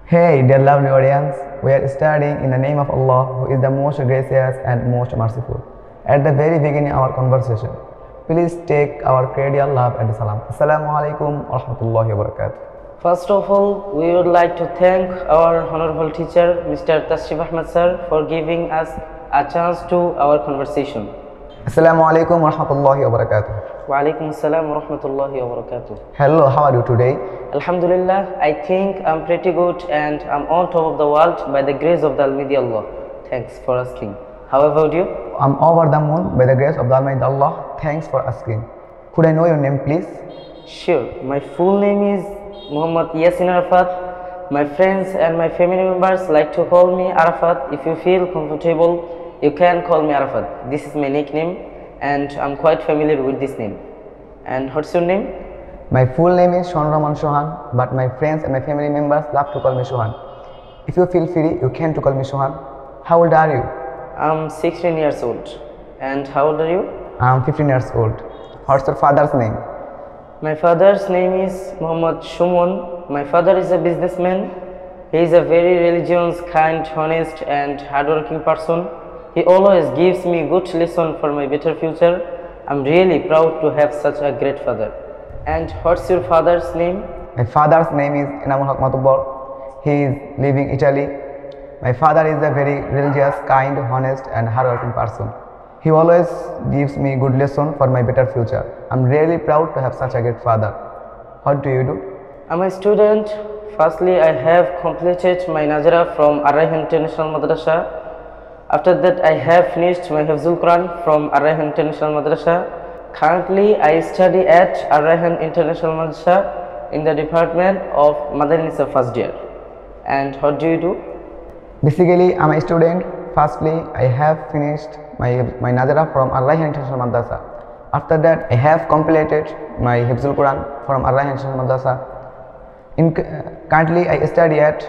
Hey, dear lovely audience, we are studying in the name of Allah, who is the most gracious and most merciful. At the very beginning of our conversation, please take our cordial love and salam. Assalamu alaikum wa rahmatullahi wa barakatuh. First of all, we would like to thank our honorable teacher, Mr. Tashrif Ahmed sir, for giving us a chance to our conversation. Assalamu alaikum wa rahmatullahi wa barakatuh. Wa alaikum assalam wa rahmatullahi wa barakatuh. Hello, how are you today? Alhamdulillah, I think I'm pretty good and I'm on top of the world by the grace of the Almighty Allah. Thanks for asking. How about you? I'm over the moon by the grace of the Almighty Allah. Thanks for asking. Could I know your name, please? Sure. My full name is Muhammad Yasin Arafat. My friends and my family members like to call me Arafat. If you feel comfortable, you can call me Arafat. This is my nickname and I'm quite familiar with this name. And what's your name? My full name is Shonraman Shohan, but my friends and my family members love to call me Shohan. If you feel free, you can to call me Shohan. How old are you? I'm 16 years old. And how old are you? I'm 15 years old. What's your father's name? My father's name is Muhammad Shumon. My father is a businessman. He is a very religious, kind, honest and hardworking person. He always gives me good lesson for my better future. I'm really proud to have such a great father. And what's your father's name? My father's name is Inamul Haq Matubbar. He is living in Italy. My father is a very religious, kind, honest and hardworking person. He always gives me good lesson for my better future. I'm really proud to have such a great father. What do you do? I'm a student. Firstly, I have completed my Nazara from Rayhan International Madrasha. After that, I have finished my Hifzul Quran from Rayhan International Madrasha. Currently, I study at Rayhan International Madrasha in the department of madrasah first year. And what do you do? Basically, I'm a student. Firstly, I have finished my Nazara from Rayhan International Madrasha. After that, I have completed my Hifzul Quran from Rayhan International Madrasha. Currently, I study at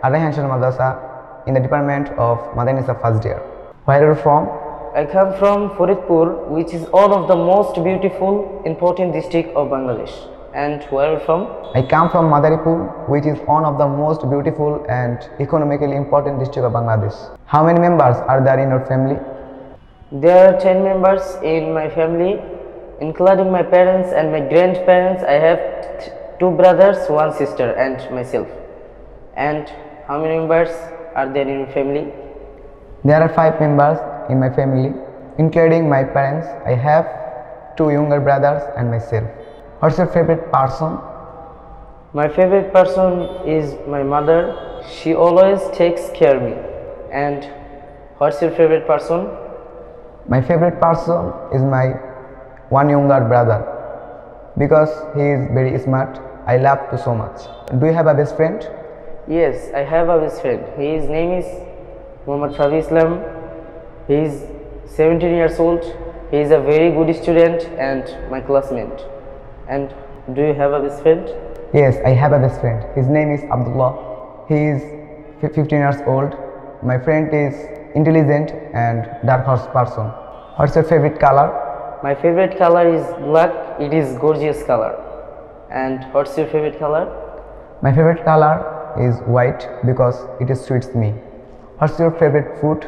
Rayhan International Madrasha in the department of madrasah first year. Where are you from? I come from Faridpur, which is one of the most beautiful, important district of Bangladesh. And where are you from? I come from Madaripur, which is one of the most beautiful and economically important district of Bangladesh. How many members are there in your family? There are 10 members in my family, including my parents and my grandparents. I have 2 brothers, 1 sister and myself. And how many members are there in your family? There are 5 members in my family, including my parents. I have 2 younger brothers and myself. What's your favorite person? My favorite person is my mother. She always takes care of me. And what's your favorite person? My favorite person is my 1 younger brother because he is very smart. I love him so much. Do you have a best friend? Yes, I have a best friend. His name is Muhammad Shafi Islam. He is 17 years old. He is a very good student and my classmate. And do you have a best friend? Yes, I have a best friend. His name is Abdullah. He is 15 years old. My friend is intelligent and dark horse person. What's your favorite color? My favorite color is black. It is gorgeous color. And what's your favorite color? My favorite color is white because it suits me. What's your favorite food?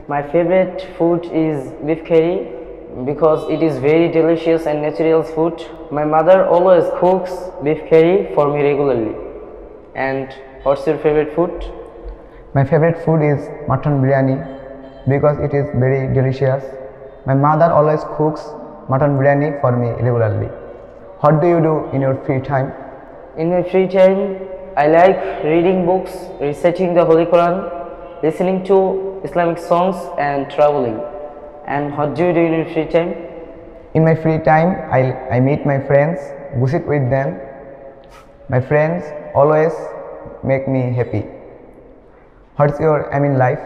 My favorite food is beef curry because it is very delicious and natural food. My mother always cooks beef curry for me regularly. And what's your favorite food? My favorite food is mutton biryani because it is very delicious. My mother always cooks mutton biryani for me regularly. What do you do in your free time? In my free time, I like reading books, reciting the Holy Quran, listening to Islamic songs and traveling. And what do you do in your free time? In my free time, I meet my friends, gossip with them. My friends always make me happy. What's your aim in life?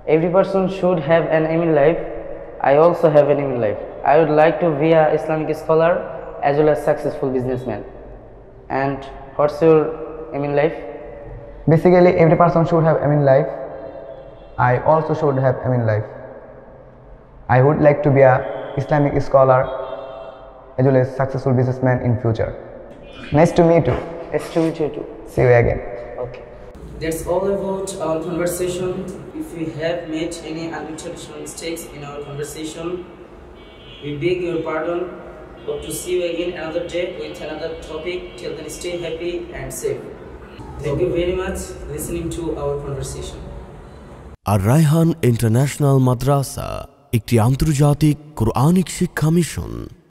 Every person should have an aim in life. I also have an aim in life. I would like to be an Islamic scholar as well as successful businessman. And what's your aim in life? Basically, every person should have aim in life. I also should have aim in life. I would like to be an Islamic scholar as well as successful businessman in future. Nice to meet you. Nice to meet you too. See you again. Okay. That's all about our conversation. If we have made any unintentional mistakes in our conversation, we beg your pardon. Hope to see you again another day with another topic. Till then, stay happy and safe. Thank you very much listening to our conversation. Rayhan International Madrasha একটি আন্তর্জাতিক Quranic শিক্ষা mission.